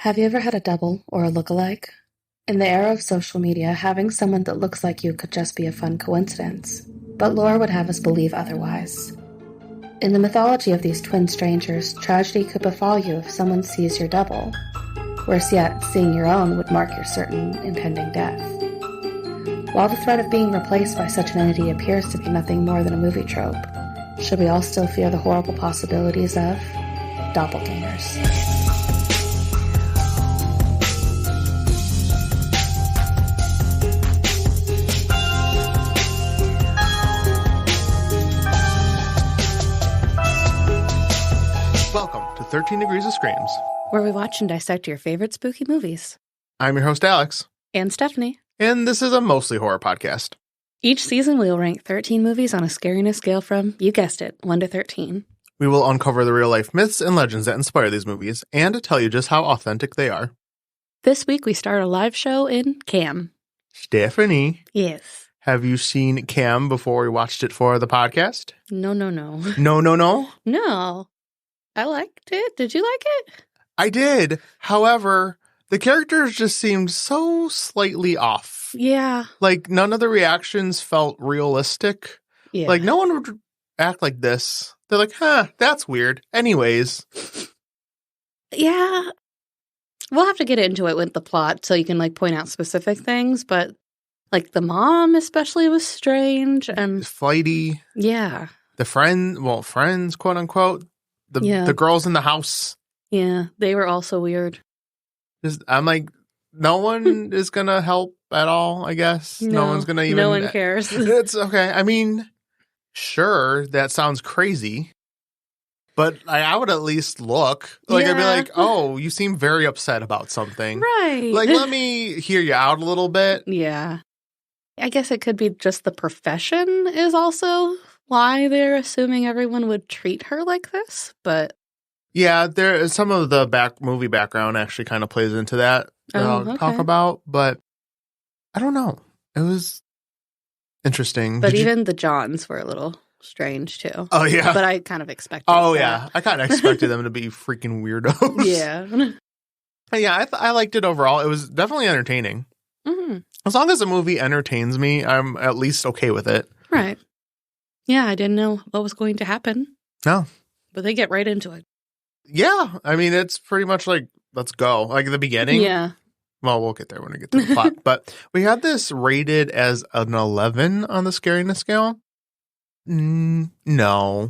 Have you ever had a double or a look-alike? In the era of social media, having someone that looks like you could just be a fun coincidence, but lore would have us believe otherwise. In the mythology of these twin strangers, tragedy could befall you if someone sees your double. Worse yet, seeing your own would mark your certain impending death. While the threat of being replaced by such an entity appears to be nothing more than a movie trope, should we all still fear the horrible possibilities of doppelgängers? Welcome to 13 Degrees of Screams, where we watch and dissect your favorite spooky movies. I'm your host, Alex. And Stephanie. And this is a mostly horror podcast. Each season, we will rank 13 movies on a scariness scale from, you guessed it, 1 to 13. We will uncover the real-life myths and legends that inspire these movies, and tell you just how authentic they are. This week, we start a live show in Cam. Stephanie. Yes. Have you seen Cam before we watched it for the podcast? No. No? No. I liked it. Did you like it? I did. However, the characters just seemed so slightly off. Yeah. Like, none of the reactions felt realistic. Yeah. Like, no one would act like this. They're like, that's weird. Anyways. Yeah. We'll have to get into it with the plot so you can, point out specific things. But, the mom especially was strange and flighty. Yeah. The friends, quote unquote. The girls in the house. Yeah, they were also weird. I'm like, no one is going to help at all, I guess. No one's going to even... No one cares. It's okay. I mean, sure, that sounds crazy. But I would at least look. I'd be like, oh, you seem very upset about something. Right. Let me hear you out a little bit. Yeah. I guess it could be just the profession is also why they're assuming everyone would treat her like this, but... Yeah, some of the movie background actually kind of plays into that I'll talk about, but I don't know. It was interesting. But even the Johns were a little strange, too. Oh, yeah. But I kind of expected that. Yeah. I kind of expected them to be freaking weirdos. Yeah. Yeah, I liked it overall. It was definitely entertaining. Mm-hmm. As long as a movie entertains me, I'm at least okay with it. Right. Yeah, I didn't know what was going to happen. No. But they get right into it. Yeah. I mean, it's pretty much like, let's go. Like the beginning. Yeah. Well, we'll get there when we get to the plot. But we had this rated as an 11 on the scariness scale. No.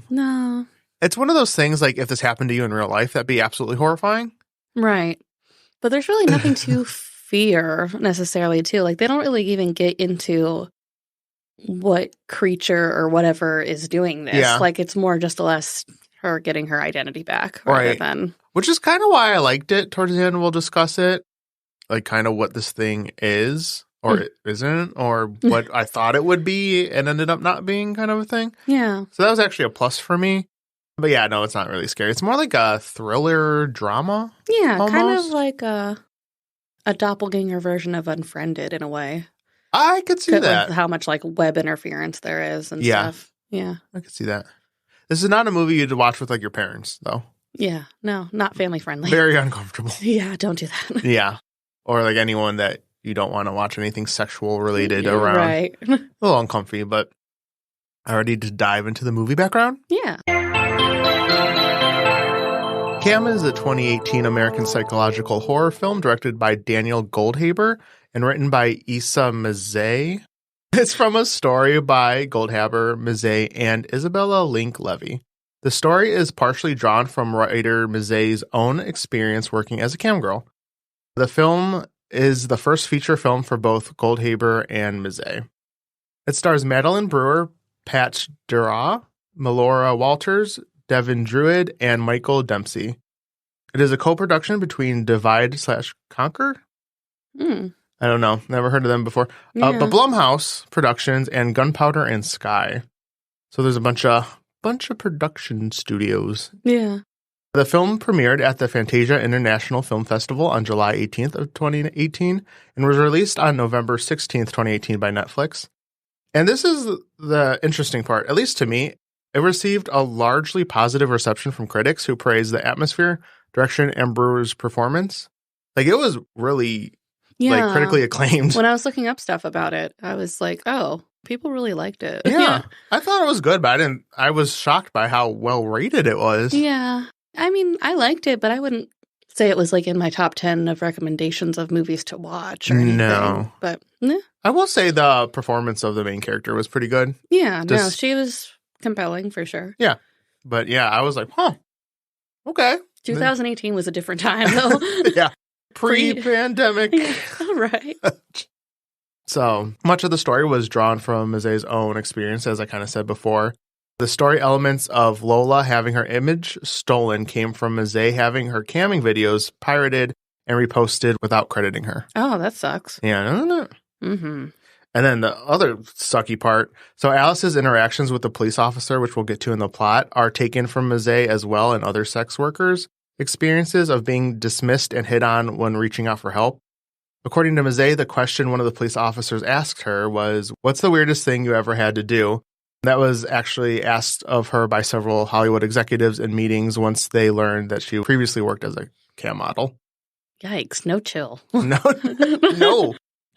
It's one of those things, like, if this happened to you in real life, that'd be absolutely horrifying. Right. But there's really nothing to fear necessarily, too. Like, they don't really even get into what creature or whatever is doing this. Yeah. Like, it's more just less her getting her identity back rather than... Which is kind of why I liked it. Towards the end, we'll discuss it. Like, kind of what this thing is or it isn't, or what I thought it would be and ended up not being, kind of a thing. Yeah. So that was actually a plus for me. But yeah, no, it's not really scary. It's more like a thriller drama. Yeah, almost. Kind of like a doppelganger version of Unfriended in a way. I could see that. With how much web interference there is and stuff. Yeah. I could see that. This is not a movie you'd watch with your parents, though. Yeah. No, not family friendly. Very uncomfortable. Yeah, don't do that. Yeah. Or anyone that you don't want to watch anything sexual related around. Right. A little uncomfy, but ready to dive into the movie background? Yeah. Cam is a 2018 American psychological horror film directed by Daniel Goldhaber and written by Issa Mazzei. It's from a story by Goldhaber, Mazzei, and Isabella Link Levy. The story is partially drawn from writer Mazzei's own experience working as a cam girl. The film is the first feature film for both Goldhaber and Mazzei. It stars Madeline Brewer, Patch Dura, Melora Walters, Devin Druid, and Michael Dempsey. It is a co-production between Divide/Conquer. I don't know. Never heard of them before. Yeah. But Blumhouse Productions and Gunpowder and Sky. So there's a bunch of production studios. Yeah. The film premiered at the Fantasia International Film Festival on July 18th of 2018 and was released on November 16th, 2018 by Netflix. And this is the interesting part, at least to me. It received a largely positive reception from critics who praised the atmosphere, direction, and Brewer's performance. Like, it was really, Yeah. critically acclaimed. When I was looking up stuff about it, I was like, oh, people really liked it. Yeah. I thought it was good, but I was shocked by how well rated it was. Yeah. I mean, I liked it, but I wouldn't say it was like in my top 10 of recommendations of movies to watch or anything. No. But yeah. I will say the performance of the main character was pretty good. Yeah, no, she was compelling for sure. Yeah. But yeah, I was like, huh. Okay. 2018 was a different time, though. Yeah. Pre-pandemic. Yeah, all right. So much of the story was drawn from Mazet's own experience, as I kind of said before. The story elements of Lola having her image stolen came from Mazet having her camming videos pirated and reposted without crediting her. Oh, that sucks. Yeah, no. Mm-hmm. And then the other sucky part, so Alice's interactions with the police officer, which we'll get to in the plot, are taken from Mazet as well and other sex workers' experiences of being dismissed and hit on when reaching out for help. According to Mazet, the question one of the police officers asked her was, "What's the weirdest thing you ever had to do?" That was actually asked of her by several Hollywood executives in meetings once they learned that she previously worked as a cam model. Yikes, no chill. No.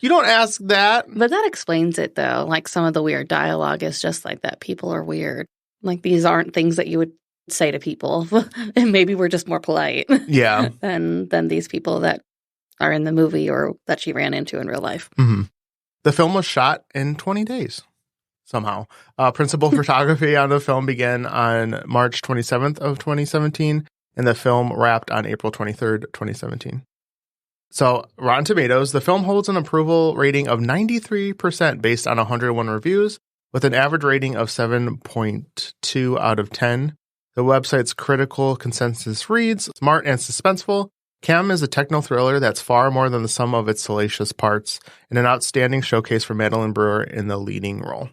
You don't ask that. But that explains it, though. Like, some of the weird dialogue is just like that. People are weird. Like, these aren't things that you would say to people. And maybe we're just more polite. Yeah. than these people that are in the movie or that she ran into in real life. Mm-hmm. The film was shot in 20 days. Somehow. Principal photography on the film began on March 27th of 2017, and the film wrapped on April 23rd, 2017. So, Rotten Tomatoes, the film holds an approval rating of 93% based on 101 reviews, with an average rating of 7.2 out of 10. The website's critical consensus reads, "Smart and suspenseful. Cam is a techno-thriller that's far more than the sum of its salacious parts, and an outstanding showcase for Madeline Brewer in the leading role."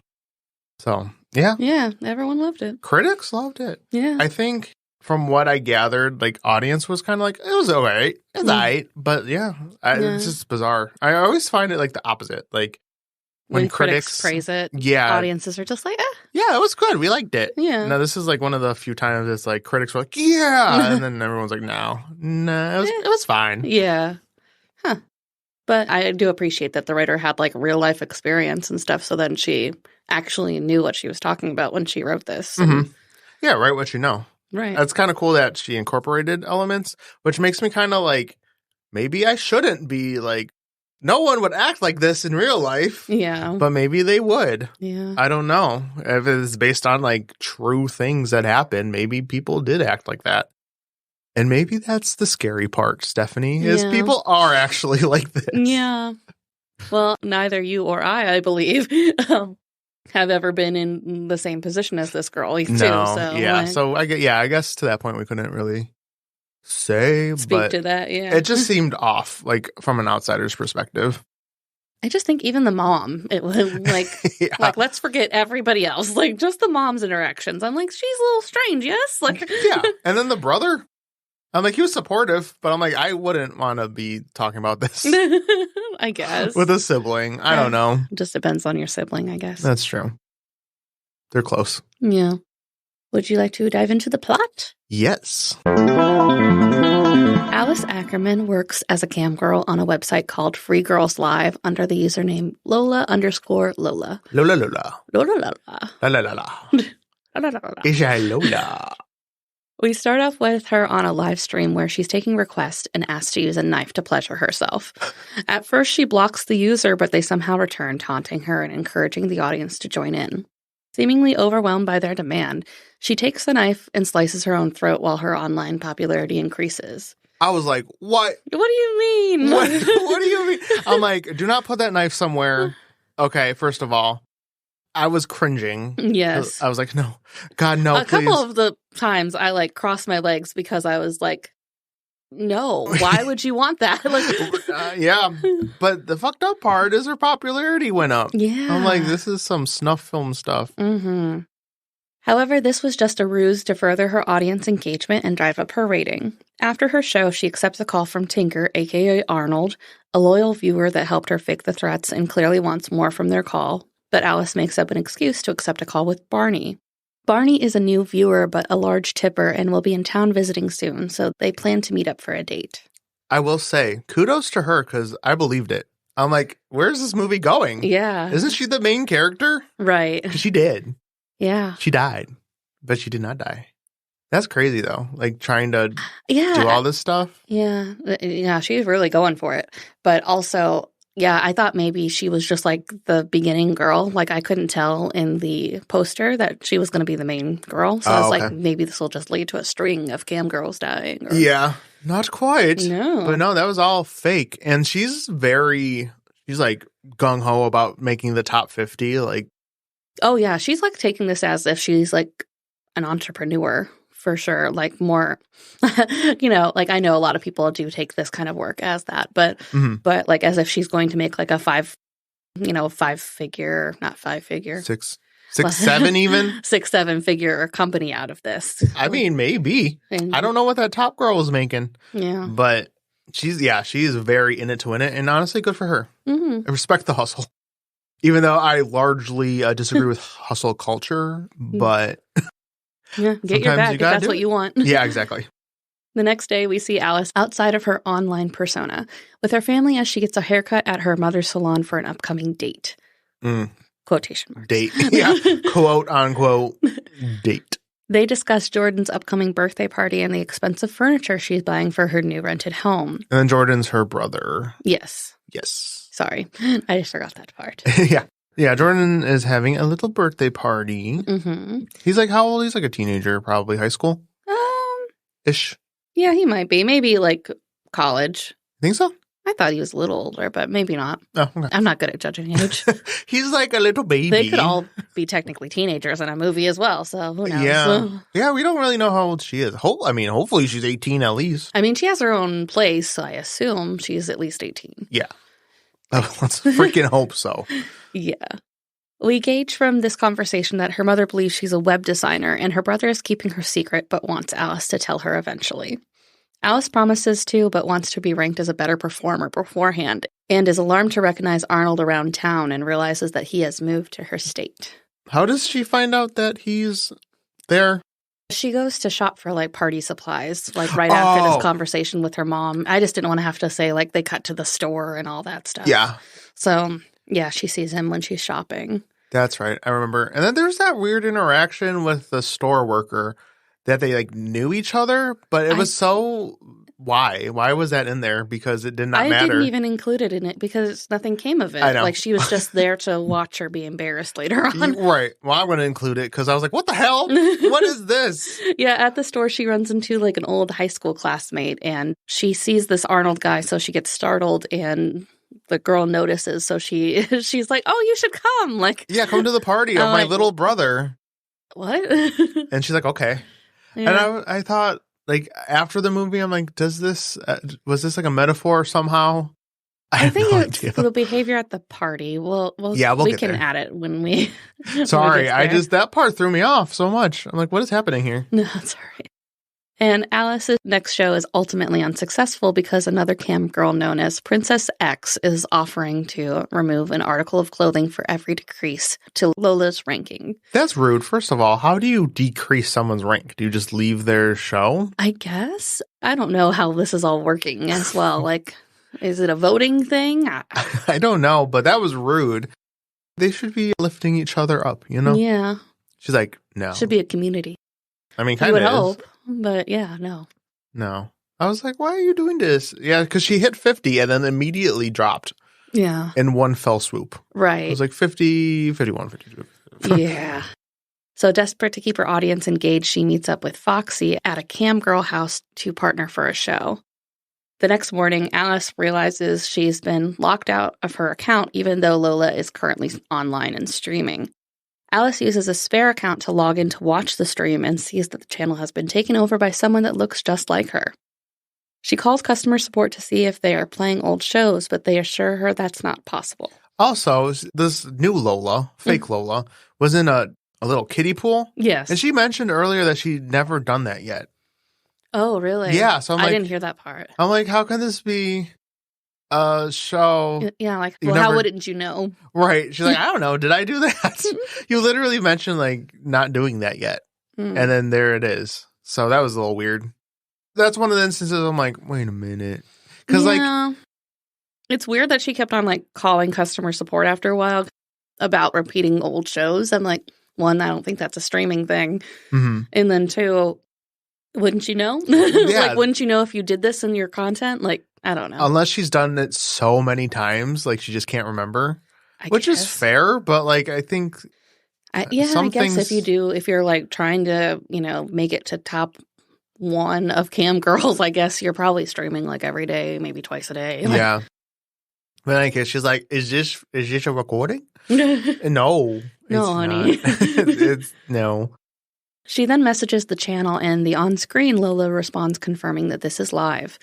So, yeah. Yeah, everyone loved it. Critics loved it. Yeah. I think from what I gathered, audience was kind of like, it was all right. It's all right. But yeah, it's just bizarre. I always find it the opposite. When critics praise it, audiences are just like, yeah, it was good. We liked it. Yeah. Now, this is one of the few times it's critics were like, yeah. And then everyone's like, no, it was fine. Yeah. Huh. But I do appreciate that the writer had real life experience and stuff. So then she actually knew what she was talking about when she wrote this. Mm-hmm. Yeah, write what you know. Right. It's kind of cool that she incorporated elements, which makes me kind of maybe I shouldn't be no one would act like this in real life. Yeah. But maybe they would. Yeah. I don't know. If it's based on true things that happened, maybe people did act like that. And maybe that's the scary part, Stephanie, is people are actually like this. Yeah. Well, neither you or I believe, have ever been in the same position as this girl, too. No, so, yeah. So I guess to that point we couldn't really speak to that. Yeah, it just seemed off, from an outsider's perspective. I just think even the mom, it was let's forget everybody else. Just the mom's interactions. I'm she's a little strange, yes? Yeah. And then the brother, I'm he was supportive, but I'm I wouldn't want to be talking about this. I guess. With a sibling. I don't know. Just depends on your sibling, I guess. That's true. They're close. Yeah. Would you like to dive into the plot? Yes. Alice Ackerman works as a cam girl on a website called Free Girls Live under the username Lola_Lola. Lola. Lola. La la la la. Isha Lola. We start off with her on a live stream where she's taking requests and asked to use a knife to pleasure herself. At first, she blocks the user, but they somehow return, taunting her and encouraging the audience to join in. Seemingly overwhelmed by their demand, she takes the knife and slices her own throat while her online popularity increases. I was like, what? What do you mean? What do you mean? I'm do not put that knife somewhere. Okay, first of all, I was cringing. Yes. I was like, no. God, no, please. A couple of the times I crossed my legs because I was like, no, why would you want that? Yeah, but the fucked up part is her popularity went up. Yeah. I'm this is some snuff film stuff. Mm-hmm. However, this was just a ruse to further her audience engagement and drive up her rating. After her show, she accepts a call from Tinker, aka Arnold, a loyal viewer that helped her fake the threats and clearly wants more from their call. But Alice makes up an excuse to accept a call with Barney. Barney is a new viewer but a large tipper and will be in town visiting soon, so they plan to meet up for a date. I will say, kudos to her because I believed it. I'm like, where's this movie going? Yeah. Isn't she the main character? Right. 'Cause she did. Yeah. She died, but she did not die. That's crazy, though. Like, trying to Yeah. do all this stuff. Yeah. Yeah, she's really going for it. But also, yeah, I thought maybe she was just like the beginning girl. Like, I couldn't tell in the poster that she was going to be the main girl. So I was like, maybe this will just lead to a string of cam girls dying. Or... Yeah, not quite. No. But no, that was all fake. And she's like gung-ho about making the top 50. Like, oh, yeah. She's like taking this as if she's like an entrepreneur. For sure. Like more, like I know a lot of people do take this kind of work as that, but like as if she's going to make like a five figure, not five figure. Six, 7 even? 6-7 figure company out of this. I mean, maybe. And, I don't know what that top girl was making. Yeah. But she is very in it to win it. And honestly, good for her. Mm-hmm. I respect the hustle. Even though I largely disagree with hustle culture, but... Yeah, get your bag if that's what you want. Yeah, exactly. The next day, we see Alice outside of her online persona with her family as she gets a haircut at her mother's salon for an upcoming date. Quotation marks. Date. Yeah. Quote, unquote, date. They discuss Jordan's upcoming birthday party and the expensive furniture she's buying for her new rented home. And then Jordan's her brother. Yes. Sorry. I just forgot that part. Yeah. Yeah, Jordan is having a little birthday party. Mm-hmm. He's like, how old? He's like a teenager, probably high school? Ish. Yeah, he might be. Maybe like college. Think so? I thought he was a little older, but maybe not. Oh, okay. I'm not good at judging age. He's like a little baby. They could all be technically teenagers in a movie as well, so who knows? Yeah, we don't really know how old she is. Hopefully she's 18 at least. I mean, she has her own place, so I assume she's at least 18. Yeah. Let's freaking hope so. Yeah. We gauge from this conversation that her mother believes she's a web designer and her brother is keeping her secret but wants Alice to tell her eventually. Alice promises to, but wants to be ranked as a better performer beforehand and is alarmed to recognize Arnold around town and realizes that he has moved to her state. How does she find out that he's there? She goes to shop for, like, party supplies, like, right after this conversation with her mom. I just didn't want to have to say, like, they cut to the store and all that stuff. Yeah. So, yeah, she sees him when she's shopping. That's right. I remember. And then there's that weird interaction with the store worker that they, like, knew each other, but it was so... Why? Why was that in there? Because it did not matter. I didn't even include it in it because nothing came of it. I know. Like, she was just there to watch her be embarrassed later on. Right. Well, I'm going to include it because I was like, what the hell? What is this? Yeah, at the store, she runs into, like, an old high school classmate, and she sees this Arnold guy, so she gets startled, and the girl notices, so she's like, oh, you should come. Like, yeah, come to the party of my little brother. What? And she's like, okay. Yeah. And I thought, like, after the movie, I'm like, was this like a metaphor somehow? I think it's the behavior at the party. We'll we can there. add it when we. Sorry, when we that part threw me off so much. I'm like, what is happening here? No, it's all right. And Alice's next show is ultimately unsuccessful because another cam girl known as Princess X is offering to remove an article of clothing for every decrease to Lola's ranking. That's rude. First of all, how do you decrease someone's rank? Do you just leave their show? I guess. I don't know how this is all working as well. Like, is it a voting thing? I don't know, but that was rude. They should be lifting each other up, you know? Yeah. She's like, no. Should be a community. I mean, kind of is. Hope, but yeah, no. No. I was like, why are you doing this? Yeah, because she hit 50 and then immediately dropped. Yeah. In one fell swoop. Right. It was like 50, 51, 52. Yeah. So desperate to keep her audience engaged, she meets up with Foxy at a cam girl house to partner for a show. The next morning, Alice realizes she's been locked out of her account even though Lola is currently online and streaming. Alice uses a spare account to log in to watch the stream and sees that the channel has been taken over by someone that looks just like her. She calls customer support to see if they are playing old shows, but they assure her that's not possible. Also, this new Lola, fake Lola, was in a little kiddie pool. Yes. And she mentioned earlier that she'd never done that yet. Oh, really? Yeah. So I didn't hear that part. I'm like, how can this be a show? Yeah, like, well, how wouldn't you know? Right. She's like, I don't know. Did I do that? You literally mentioned, like, not doing that yet. And then there it is. So that was a little weird. That's one of the instances I'm like, wait a minute. Because, it's weird that she kept on, like, calling customer support after a while about repeating old shows. I'm like, one, I don't think that's a streaming thing. Mm-hmm. And then two, wouldn't you know? Yeah. Like, wouldn't you know if you did this in your content? Like, I don't know. Unless she's done it so many times, like, she just can't remember. Which guess. is fair, but, like, I think... I guess if you're, like, trying to, make it to top one of cam girls, I guess you're probably streaming, like, every day, maybe twice a day. Like, yeah. But in any case, she's like, is this a recording? No. No, honey. It's no. She then messages the channel, and the on-screen Lola responds confirming that this is live.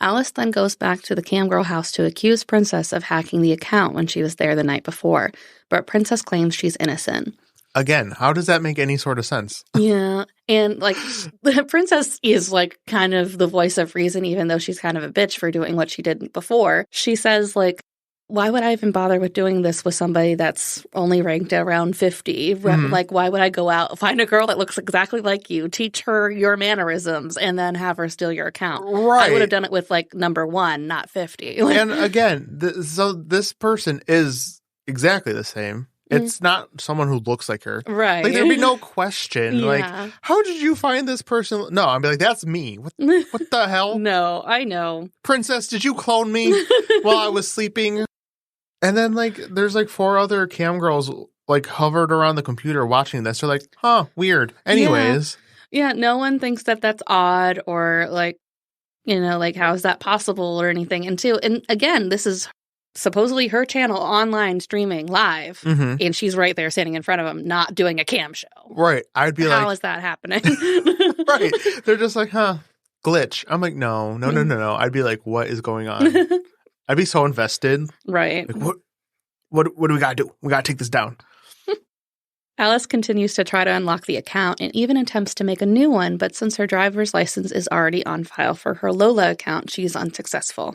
Alice then goes back to the camgirl house to accuse Princess of hacking the account when she was there the night before, but Princess claims she's innocent. Again, how does that make any sort of sense? Yeah, and, like, the Princess is, like, kind of the voice of reason, even though she's kind of a bitch for doing what she did before. She says, like, why would I even bother with doing this with somebody that's only ranked around 50? Mm-hmm. Like, why would I go out, find a girl that looks exactly like you, teach her your mannerisms, and then have her steal your account? Right. I would have done it with, like, number 1, not 50. And again, so this person is exactly the same. It's not someone who looks like her. Right. Like, there'd be no question. Yeah. Like, how did you find this person? No, I'd be like, that's me. What the hell? No, I know. Princess, did you clone me while I was sleeping? And then, like, there's, like, 4 other cam girls, like, hovered around the computer watching this. They're like, huh, weird. Anyways. Yeah, no one thinks that that's odd or, like, like, how is that possible or anything. And again, this is supposedly her channel online streaming live, and she's right there standing in front of them, not doing a cam show. Right. I'd be like, how is that happening? Right. They're just like, huh, glitch. I'm like, no. I'd be like, what is going on? I'd be so invested. Right. Like, what do we got to do? We got to take this down. Alice continues to try to unlock the account and even attempts to make a new one, but since her driver's license is already on file for her Lola account, she's unsuccessful.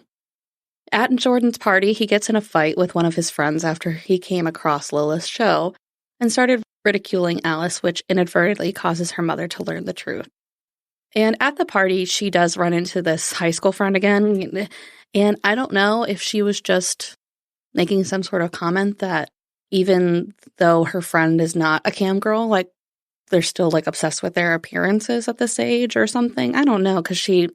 At Jordan's party, he gets in a fight with one of his friends after he came across Lola's show and started ridiculing Alice, which inadvertently causes her mother to learn the truth. And at the party, she does run into this high school friend again, and I don't know if she was just making some sort of comment that even though her friend is not a cam girl, like, they're still, like, obsessed with their appearances at this age or something. I don't know, because she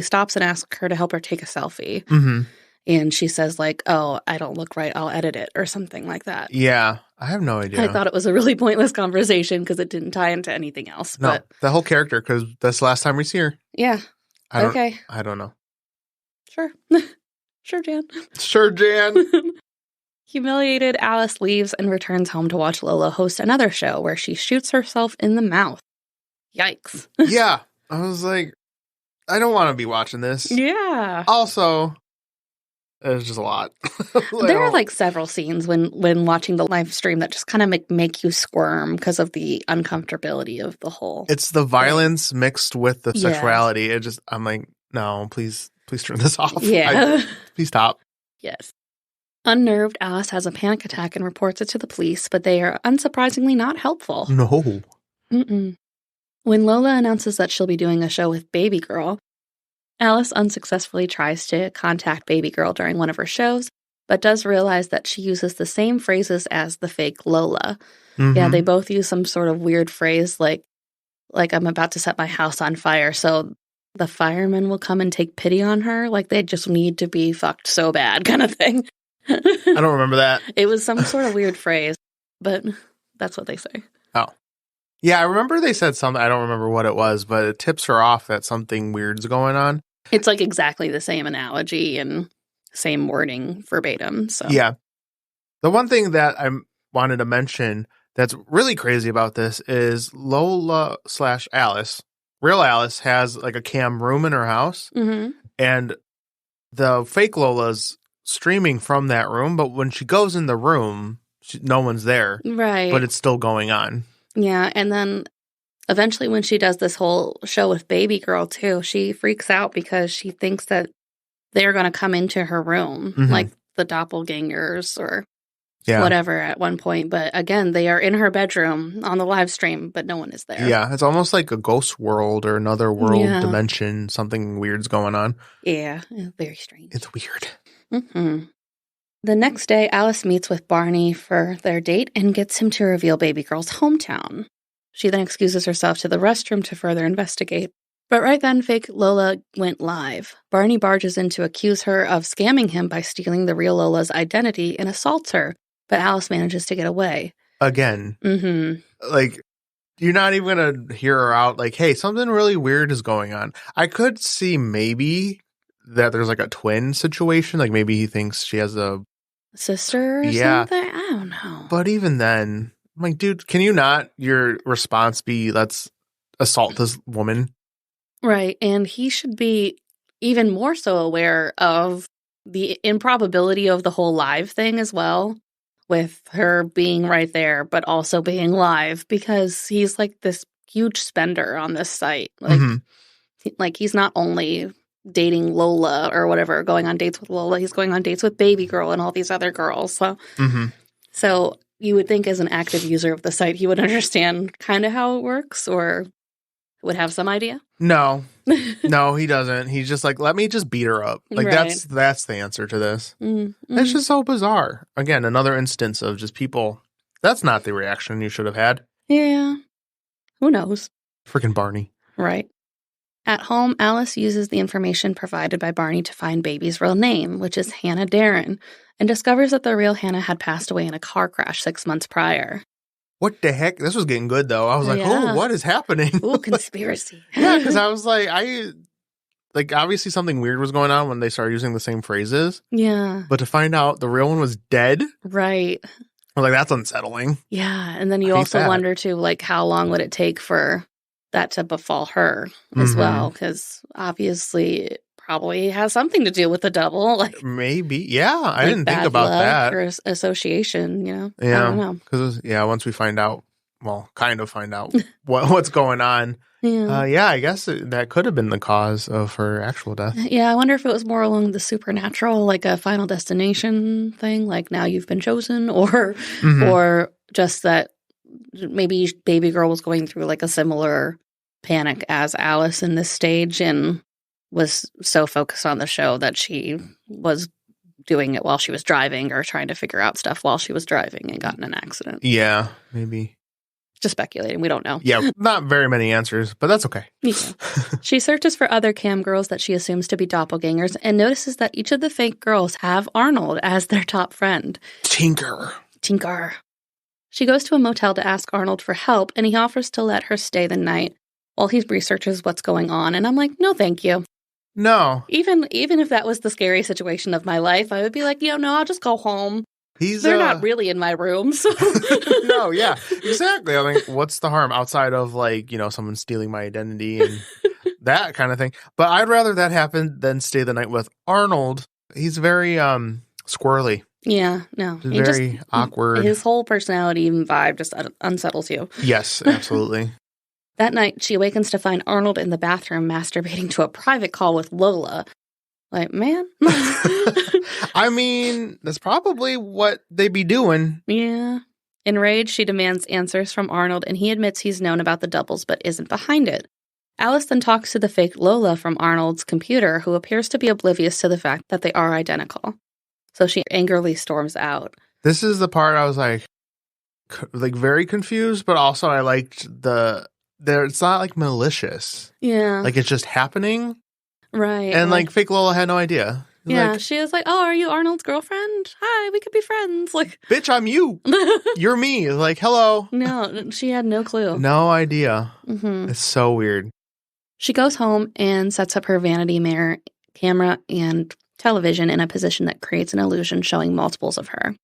stops and asks her to help her take a selfie. Mm-hmm. And she says, like, oh, I don't look right, I'll edit it, or something like that. Yeah, I have no idea. I thought it was a really pointless conversation because it didn't tie into anything else. No, but the whole character, because that's the last time we see her. Yeah. Okay. I don't know. Sure. Sure, Jan. Sure, Jan. Humiliated, Alice leaves and returns home to watch Lola host another show where she shoots herself in the mouth. Yikes. Yeah. I was like, I don't want to be watching this. Yeah. Also, it was just a lot. There are, like, several scenes when watching the live stream that just kind of make you squirm because of the uncomfortability of the whole. It's the violence mixed with the sexuality. It just, I'm like, no, please turn this off. Yeah. Please stop. Yes. Unnerved, Alice has a panic attack and reports it to the police, but they are unsurprisingly not helpful. No. Mm-mm. When Lola announces that she'll be doing a show with Baby Girl, Alice unsuccessfully tries to contact Baby Girl during one of her shows, but does realize that she uses the same phrases as the fake Lola. Mm-hmm. Yeah, they both use some sort of weird phrase like I'm about to set my house on fire, so the firemen will come and take pity on her. Like, they just need to be fucked so bad kind of thing. I don't remember that. It was some sort of weird phrase, but that's what they say. Oh. Yeah, I remember they said something. I don't remember what it was, but it tips her off that something weird's going on. It's, like, exactly the same analogy and same wording verbatim. So yeah. The one thing that I wanted to mention that's really crazy about this is Lola/Alice, real Alice, has, like, a cam room in her house. Mm-hmm. And the fake Lola's streaming from that room, but when she goes in the room, no one's there. Right. But it's still going on. Yeah, and then eventually when she does this whole show with Baby Girl, too, she freaks out because she thinks that they're going to come into her room, like the doppelgängers or whatever at one point. But again, they are in her bedroom on the live stream, but no one is there. Yeah, it's almost like a ghost world or another world dimension. Something weird's going on. Yeah, very strange. It's weird. Mm-hmm. The next day, Alice meets with Barney for their date and gets him to reveal baby girl's hometown. She then excuses herself to the restroom to further investigate. But right then, fake Lola went live. Barney barges in to accuse her of scamming him by stealing the real Lola's identity and assaults her. But Alice manages to get away. Again. Mm-hmm. Like, you're not even going to hear her out like, hey, something really weird is going on. I could see maybe that there's like a twin situation. Like maybe he thinks she has a sister or something? I don't know. But even then, I'm like, dude, can you not, your response be, let's assault this woman? Right. And he should be even more so aware of the improbability of the whole live thing as well, with her being right there, but also being live, because he's like this huge spender on this site. Like, he's not only dating Lola or whatever, going on dates with Lola, he's going on dates with baby girl and all these other girls. So you would think as an active user of the site, he would understand kind of how it works, or would have some idea. No, he doesn't. He's just like, let me just beat her up. Like, that's the answer to this. It's just so bizarre. Again, another instance of just people, that's not the reaction you should have had. Yeah. Who knows? Freaking Barney. Right. At home, Alice uses the information provided by Barney to find baby's real name, which is Hannah Darren, and discovers that the real Hannah had passed away in a car crash 6 months prior. What the heck? This was getting good, though. I was like, oh, what is happening? Ooh, conspiracy. Yeah, because I was like, obviously something weird was going on when they started using the same phrases. Yeah. But to find out the real one was dead. Right. I was like, that's unsettling. Yeah. And then you also wonder, too, like, how long would it take for that to befall her as well? Because obviously it probably has something to do with the double. Like, maybe. Yeah. I didn't think about that. Or association, you know? Yeah. I don't know. Because, once we find out, kind of find out what's going on. I guess that could have been the cause of her actual death. Yeah, I wonder if it was more along the supernatural, like a Final Destination thing, like now you've been chosen, or just that maybe baby girl was going through like a similar panic as Alice in this stage and was so focused on the show that she was doing it while she was driving or trying to figure out stuff while she was driving and got in an accident. Yeah, maybe. Just speculating. We don't know. Yeah, not very many answers, but that's okay. Yeah. She searches for other cam girls that she assumes to be doppelgangers and notices that each of the fake girls have Arnold as their top friend. Tinker. She goes to a motel to ask Arnold for help, and he offers to let her stay the night while he researches what's going on. And I'm like, no, thank you. No. Even if that was the scary situation of my life, I would be like, no, I'll just go home. They're not really in my room. So. No, yeah, exactly. I mean, what's the harm outside of like, someone stealing my identity and that kind of thing? But I'd rather that happen than stay the night with Arnold. He's very squirrely. Yeah, no. Very awkward. His whole personality and vibe just unsettles you. Yes, absolutely. That night, she awakens to find Arnold in the bathroom masturbating to a private call with Lola. Like, man. I mean, that's probably what they be doing. Yeah. Enraged, she demands answers from Arnold, and he admits he's known about the doubles but isn't behind it. Alice then talks to the fake Lola from Arnold's computer, who appears to be oblivious to the fact that they are identical. So she angrily storms out. This is the part I was like very confused, but also I liked it's not like malicious. Yeah. Like it's just happening. Right. And like fake Lola had no idea. Yeah, like, she was like, "Oh, are you Arnold's girlfriend? Hi, we could be friends." Like, bitch, I'm you. You're me. Like, hello. No, she had no clue. No idea. It's so weird. She goes home and sets up her vanity mirror, camera, and television in a position that creates an illusion showing multiples of her.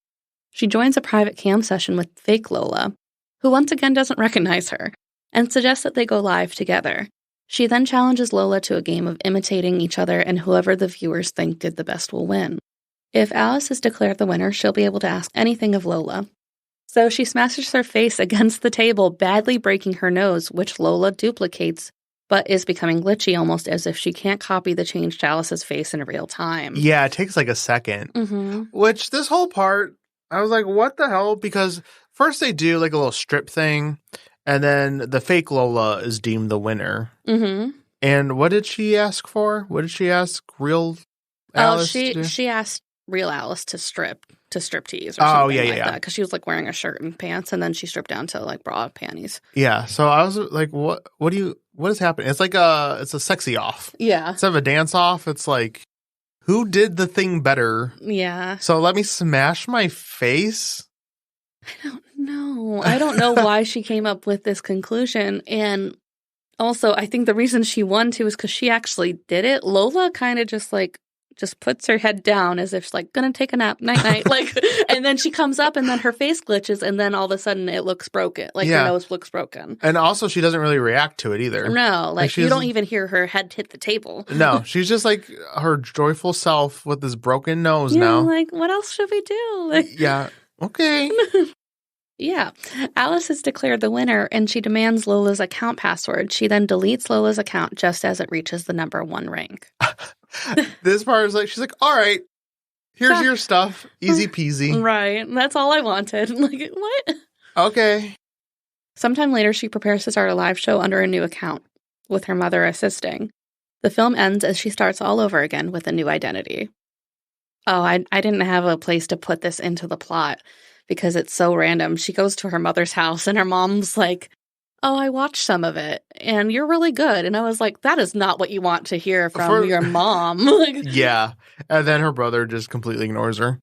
She joins a private cam session with fake Lola, who once again doesn't recognize her, and suggests that they go live together. She then challenges Lola to a game of imitating each other, and whoever the viewers think did the best will win. If Alice is declared the winner, she'll be able to ask anything of Lola. So she smashes her face against the table, badly breaking her nose, which Lola duplicates, but is becoming glitchy, almost as if she can't copy the change to Alice's face in real time. Yeah, it takes like a second. Which this whole part, I was like, what the hell? Because first they do like a little strip thing, and then the fake Lola is deemed the winner. Mm-hmm. And what did she ask for? What did she ask real Alice to do? She asked real Alice to strip tease or something that, because she was like wearing a shirt and pants, and then she stripped down to like bra and panties. Yeah, so I was like, what is happening? It's like it's a sexy off. Yeah. Instead of a dance off, it's like, who did the thing better? Yeah. So let me smash my face? I don't know. I don't know why she came up with this conclusion. And also, I think the reason she won too is because she actually did it. Lola kind of just puts her head down as if she's like gonna take a nap, night, like, and then she comes up and then her face glitches and then all of a sudden it looks broken, like her nose looks broken. And also she doesn't really react to it either. No, like you don't even hear her head hit the table. No, she's just like her joyful self with this broken nose now. Like, what else should we do? Like, yeah, okay. Yeah. Alice is declared the winner and she demands Lola's account password. She then deletes Lola's account just as it reaches the number 1 rank. This part is like, she's like, all right, here's your stuff. Easy peasy. Right. That's all I wanted. Like, what? Okay. Sometime later, she prepares to start a live show under a new account, with her mother assisting. The film ends as she starts all over again with a new identity. Oh, I didn't have a place to put this into the plot because it's so random. She goes to her mother's house and her mom's like, oh, I watched some of it and you're really good. And I was like, that is not what you want to hear from your mom. Yeah. And then her brother just completely ignores her.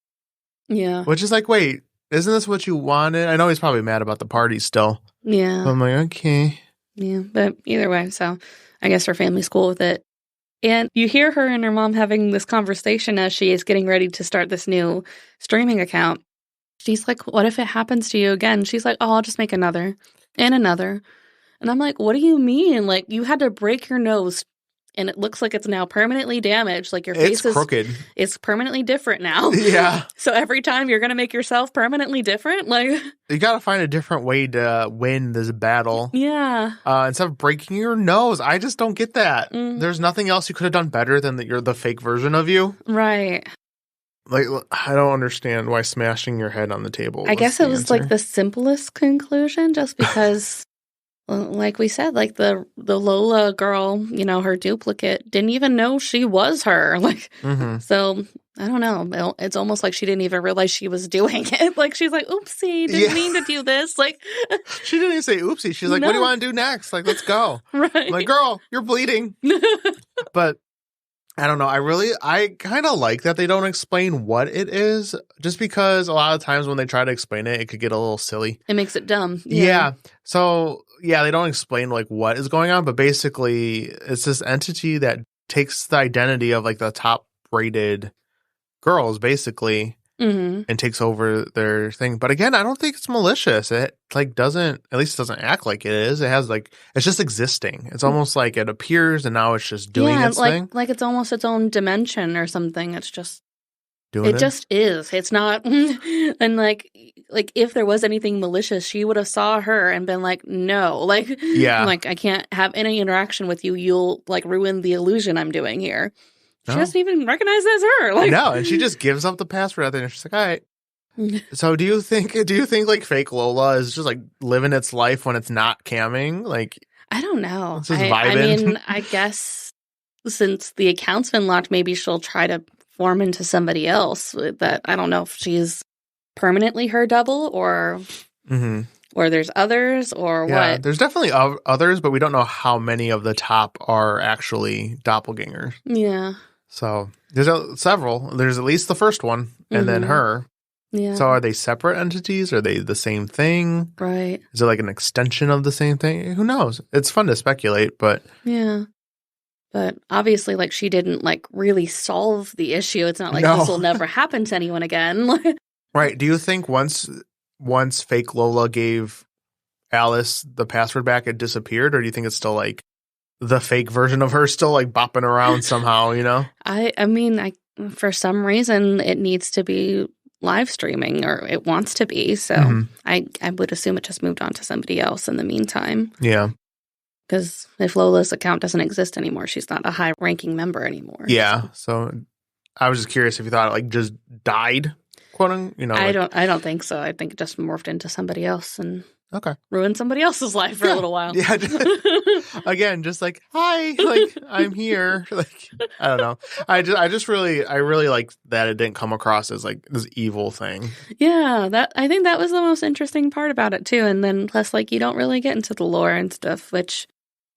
Yeah. Which is like, wait, isn't this what you wanted? I know he's probably mad about the party still. Yeah. But I'm like, okay. Yeah. But either way, so I guess her family's cool with it. And you hear her and her mom having this conversation as she is getting ready to start this new streaming account. She's like, what if it happens to you again? She's like, oh, I'll just make another and another. And I'm like, what do you mean? Like, you had to break your nose and it looks like it's now permanently damaged. Like, your face is crooked. It's permanently different now. Yeah. So every time you're going to make yourself permanently different? Like, you got to find a different way to win this battle. Yeah. Instead of breaking your nose. I just don't get that. There's nothing else you could have done better than that you're the fake version of you. Right. Like, I don't understand why smashing your head on the table. I guess it was like the simplest conclusion, just because, like we said, like the Lola girl, you know, her duplicate didn't even know she was her. Like, so I don't know. It's almost like she didn't even realize she was doing it. Like, she's like, oopsie, didn't mean to do this. Like, she didn't even say oopsie. She's like, what do you want to do next? Like, let's go. Right. I'm like, girl, you're bleeding. But I don't know. I kind of like that they don't explain what it is, just because a lot of times when they try to explain it, it could get a little silly. It makes it dumb. Yeah. So, yeah, they don't explain like what is going on, but basically it's this entity that takes the identity of like the top rated girls basically and takes over their thing. But again, I don't think it's malicious. It like doesn't act like it is. It has like, it's just existing. It's almost like it appears and now it's just doing its thing. Like it's almost its own dimension or something. It's just doing it. It just is. It's not. And like if there was anything malicious, she would have saw her and been like, no, like, yeah, like I can't have any interaction with you. You'll like ruin the illusion I'm doing here. She doesn't even recognize it as her. Like, no, and she just gives up the password at the end. She's like, all right. So do you think like fake Lola is just like living its life when it's not camming? Like, I don't know. It's just I vibing. mean, I guess since the account's been locked, maybe she'll try to form into somebody else. That I don't know if she's permanently her double or there's others or what. There's definitely others, but we don't know how many of the top are actually doppelgangers. Yeah. So there's several. There's at least the first one and then her. Yeah. So are they separate entities? Are they the same thing? Right. Is it like an extension of the same thing? Who knows? It's fun to speculate, but yeah. But obviously, like, she didn't like really solve the issue. It's not like this will never happen to anyone again. Right. Do you think once fake Lola gave Alice the password back, it disappeared, or do you think it's still like the fake version of her still like bopping around somehow, you know? I mean, for some reason it needs to be live streaming, or it wants to be. So I would assume it just moved on to somebody else in the meantime. Yeah. Because if Lola's account doesn't exist anymore, she's not a high ranking member anymore. Yeah. So I was just curious if you thought it like just died, ? quoting? You know, I don't think so. I think it just morphed into somebody else and okay, ruined somebody else's life for a little while. Yeah. Again, just like, hi, like I'm here. Like, I don't know. I really like that it didn't come across as like this evil thing. Yeah, I think that was the most interesting part about it too. And then plus, like, you don't really get into the lore and stuff, which,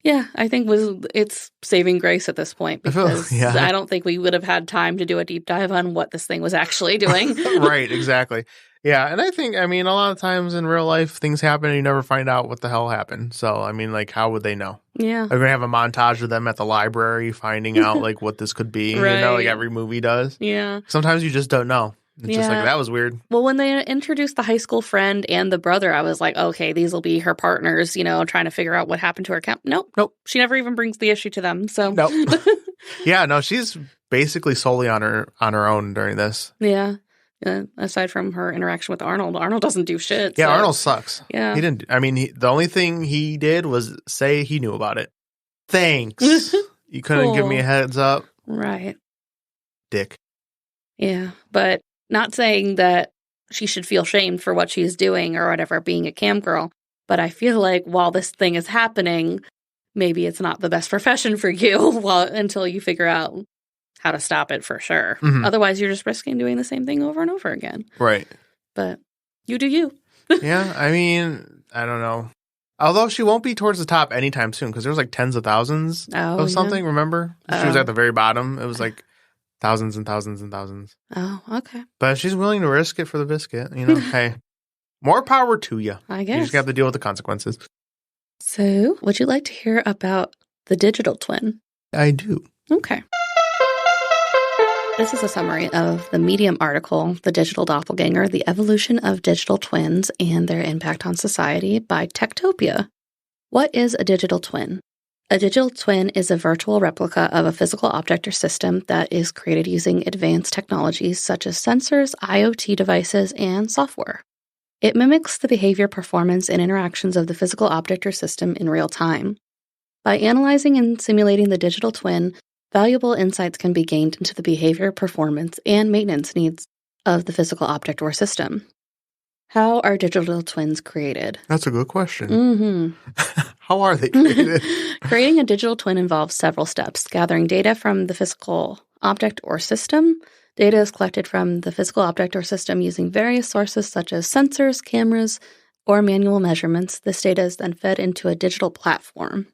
yeah, I think it's saving grace at this point because I don't think we would have had time to do a deep dive on what this thing was actually doing. Right, exactly. Yeah, and I think, I mean, a lot of times in real life, things happen and you never find out what the hell happened. So, I mean, like, how would they know? Yeah. They're going to have a montage of them at the library finding out, like, what this could be, right. You know, like every movie does. Yeah. Sometimes you just don't know. It's just like, that was weird. Well, when they introduced the high school friend and the brother, I was like, okay, these will be her partners, you know, trying to figure out what happened to her camp. Nope. She never even brings the issue to them. So, nope. Yeah, no, she's basically solely on her own during this. Yeah. Aside from her interaction with Arnold doesn't do shit. Yeah, so. Arnold sucks. Yeah. He didn't, I mean, the only thing he did was say he knew about it. Thanks. You couldn't give me a heads up. Right. Dick. Yeah, but not saying that she should feel shamed for what she's doing or whatever, being a cam girl. But I feel like while this thing is happening, maybe it's not the best profession for you until you figure out how to stop it for sure. Mm-hmm. Otherwise, you're just risking doing the same thing over and over again. Right. But you do you. Yeah, I mean, I don't know. Although she won't be towards the top anytime soon because there's like tens of thousands of something, remember? She was at the very bottom. It was like thousands and thousands and thousands. Oh, okay. But she's willing to risk it for the biscuit. You know, hey, more power to you. I guess. You just have to deal with the consequences. So, would you like to hear about the digital twin? I do. Okay. This is a summary of the Medium article, The Digital Doppelgänger, The Evolution of Digital Twins and Their Impact on Society by Techtopia. What is a digital twin? A digital twin is a virtual replica of a physical object or system that is created using advanced technologies such as sensors, IoT devices, and software. It mimics the behavior, performance, and interactions of the physical object or system in real time. By analyzing and simulating the digital twin, valuable insights can be gained into the behavior, performance, and maintenance needs of the physical object or system. How are digital twins created? That's a good question. Mm-hmm. How are they created? Creating a digital twin involves several steps. Gathering data from the physical object or system. Data is collected from the physical object or system using various sources such as sensors, cameras, or manual measurements. This data is then fed into a digital platform.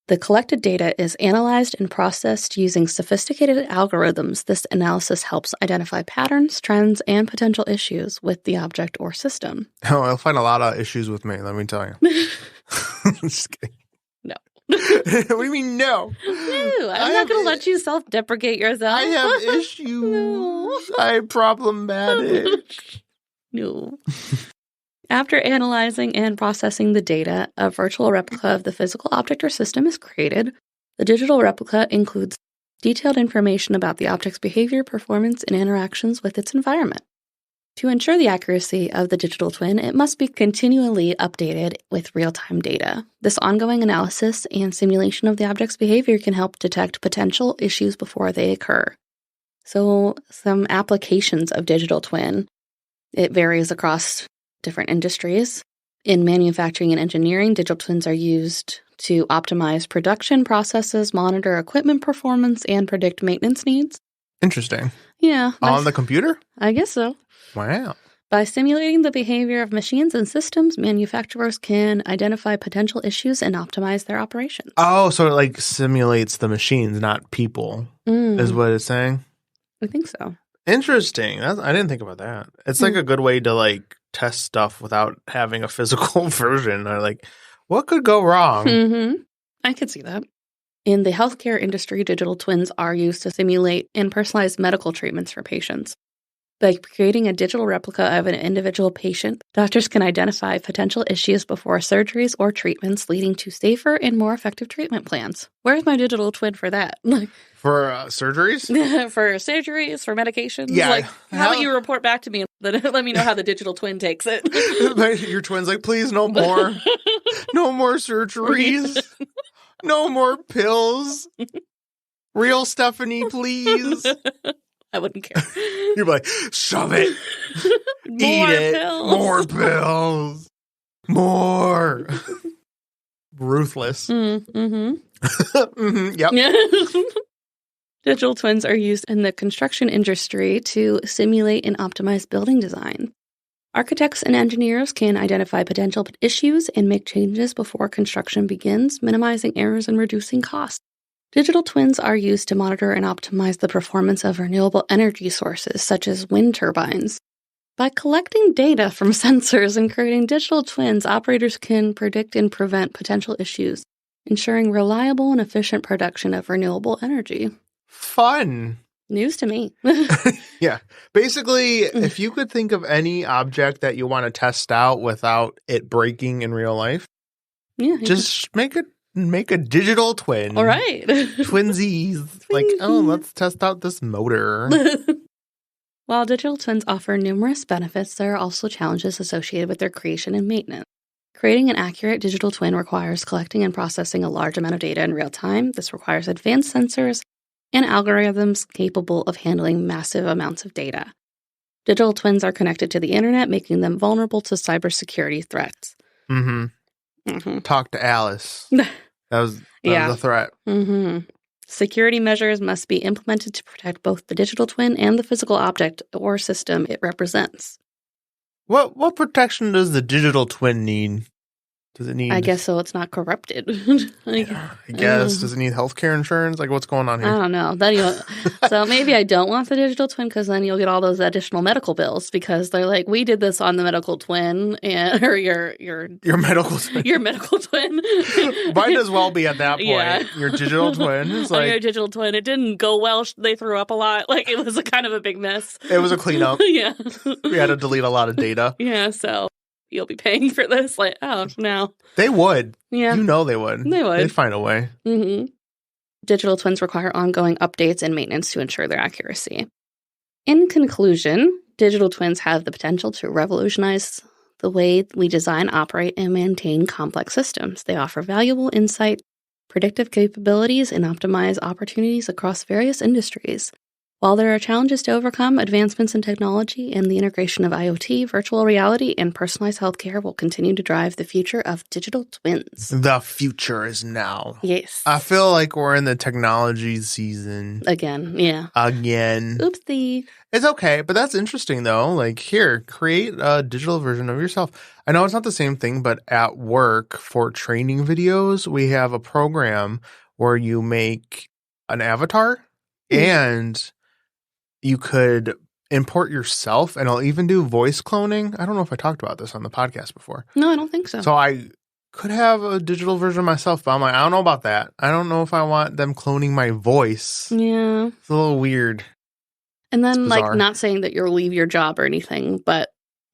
The collected data is analyzed and processed using sophisticated algorithms. This analysis helps identify patterns, trends, and potential issues with the object or system. Oh, I'll find a lot of issues with me, let me tell you. Just kidding. No. What do you mean, no? No, I'm not going to let you self-deprecate yourself. I have issues. No. I'm problematic. No. After analyzing and processing the data, a virtual replica of the physical object or system is created. The digital replica includes detailed information about the object's behavior, performance, and interactions with its environment. To ensure the accuracy of the digital twin, it must be continually updated with real-time data. This ongoing analysis and simulation of the object's behavior can help detect potential issues before they occur. So, some applications of digital twin. It varies across different industries. In manufacturing and engineering, digital twins are used to optimize production processes, monitor equipment performance, and predict maintenance needs. Interesting. Yeah. On the computer? I guess so. Wow. By simulating the behavior of machines and systems, manufacturers can identify potential issues and optimize their operations. Oh, so it like simulates the machines, not people, is what it's saying? I think so. Interesting. I didn't think about that. It's like a good way to like test stuff without having a physical version. Or like, what could go wrong? Mm-hmm. I could see that. In the healthcare industry, digital twins are used to simulate and personalize medical treatments for patients. By creating a digital replica of an individual patient, doctors can identify potential issues before surgeries or treatments, leading to safer and more effective treatment plans. Where's my digital twin for that? For surgeries? For surgeries, for medications? Yeah. How about you report back to me and let me know how the digital twin takes it? Your twin's like, please, no more. No more surgeries. No more pills. Real Stephanie, please. I wouldn't care. You're like, shove it. Eat it. Pills. More pills. More. Ruthless. Mm-hmm. Yep. Yeah. Digital twins are used in the construction industry to simulate and optimize building design. Architects and engineers can identify potential issues and make changes before construction begins, minimizing errors and reducing costs. Digital twins are used to monitor and optimize the performance of renewable energy sources, such as wind turbines. By collecting data from sensors and creating digital twins, operators can predict and prevent potential issues, ensuring reliable and efficient production of renewable energy. Fun. News to me. Yeah. Basically, if you could think of any object that you want to test out without it breaking in real life, just make a digital twin. All right. Twinsies. Like, oh, let's test out this motor. While digital twins offer numerous benefits, there are also challenges associated with their creation and maintenance. Creating an accurate digital twin requires collecting and processing a large amount of data in real time. This requires advanced sensors and algorithms capable of handling massive amounts of data. Digital twins are connected to the internet, making them vulnerable to cybersecurity threats. Talk to Alice. That was a threat. Security measures must be implemented to protect both the digital twin and the physical object or system it represents. What protection does the digital twin need? Does it need? I guess so. It's not corrupted. I guess. Does it need healthcare insurance? Like, what's going on here? I don't know. So maybe I don't want the digital twin because then you'll get all those additional medical bills because they're like, we did this on the medical twin or your medical twin. Your medical twin. Might as well be at that point. Yeah. Your digital twin. It's like, your digital twin. It didn't go well. They threw up a lot. Like it was a kind of a big mess. It was a cleanup. Yeah. We had to delete a lot of data. Yeah. So. You'll be paying for this? Like, oh, no. They would. Yeah. You know they would. They would. They'd find a way. Digital twins require ongoing updates and maintenance to ensure their accuracy. In conclusion, digital twins have the potential to revolutionize the way we design, operate, and maintain complex systems. They offer valuable insight, predictive capabilities, and optimize opportunities across various industries. While there are challenges to overcome, advancements in technology and the integration of IoT, virtual reality, and personalized healthcare will continue to drive the future of digital twins. The future is now. Yes. I feel like we're in the technology season. Again, yeah. Again. Oopsie. It's okay, but that's interesting, though. Like, here, create a digital version of yourself. I know it's not the same thing, but at work for training videos, we have a program where you make an avatar and you could import yourself, and I'll even do voice cloning. I don't know if I talked about this on the podcast before. No, I don't think so. So I could have a digital version of myself, but I'm like, I don't know about that. I don't know if I want them cloning my voice. Yeah. It's a little weird. And then, like, not saying that you'll leave your job or anything, but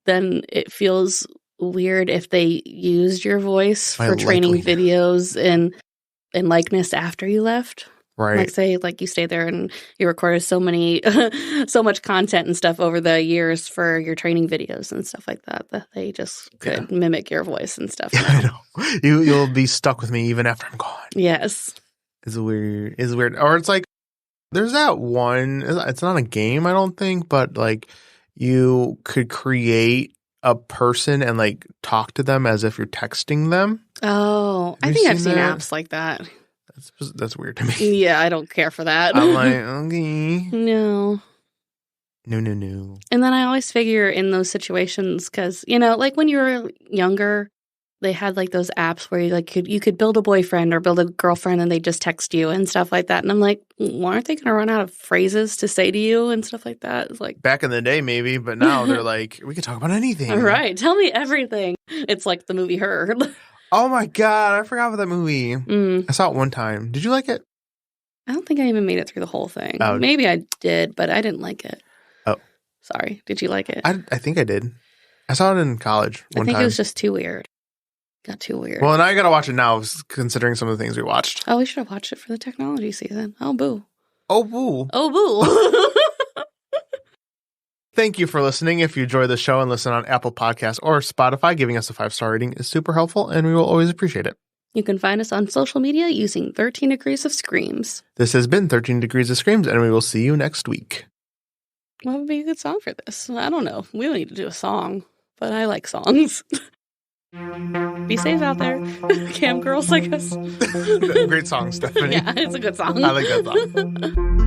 then it feels weird if they used your voice for training videos and likeness after you left. Right. Like, say, like, you stay there and you recorded so much content and stuff over the years for your training videos and stuff like that they just could mimic your voice and stuff. I know. You'll be stuck with me even after I'm gone. Yes. It's weird. Or it's like, there's that one, it's not a game, I don't think, but, like, you could create a person and, like, talk to them as if you're texting them. Oh, I think I've seen apps like that. That's weird to me. Yeah, I don't care for that. I'm like, okay. No. And then I always figure in those situations, because, you know, like when you were younger, they had like those apps where you could build a boyfriend or build a girlfriend and they just text you and stuff like that. And I'm like, well, aren't they going to run out of phrases to say to you and stuff like that? It's like back in the day, maybe, but now they're like, we can talk about anything. All right. Tell me everything. It's like the movie Her. Oh my God. I forgot about that movie. I saw it one time. Did you like it? I don't think I even made it through the whole thing. Oh. Maybe I did, but I didn't like it. Oh. Sorry. Did you like it? I think I did. I saw it in college one time. I think it was just too weird. Got too weird. Well, and I got to watch it now, considering some of the things we watched. Oh, we should have watched it for the technology season. Oh, boo. Oh, boo. Oh, boo. Thank you for listening. If you enjoy the show and listen on Apple Podcasts or Spotify, giving us a 5-star rating is super helpful, and we will always appreciate it. You can find us on social media using 13 Degrees of Screams. This has been 13 Degrees of Screams, and we will see you next week. What would be a good song for this? I don't know. We don't need to do a song, but I like songs. Be safe out there, cam girls like us. Great song, Stephanie. Yeah, it's a good song. I like that song.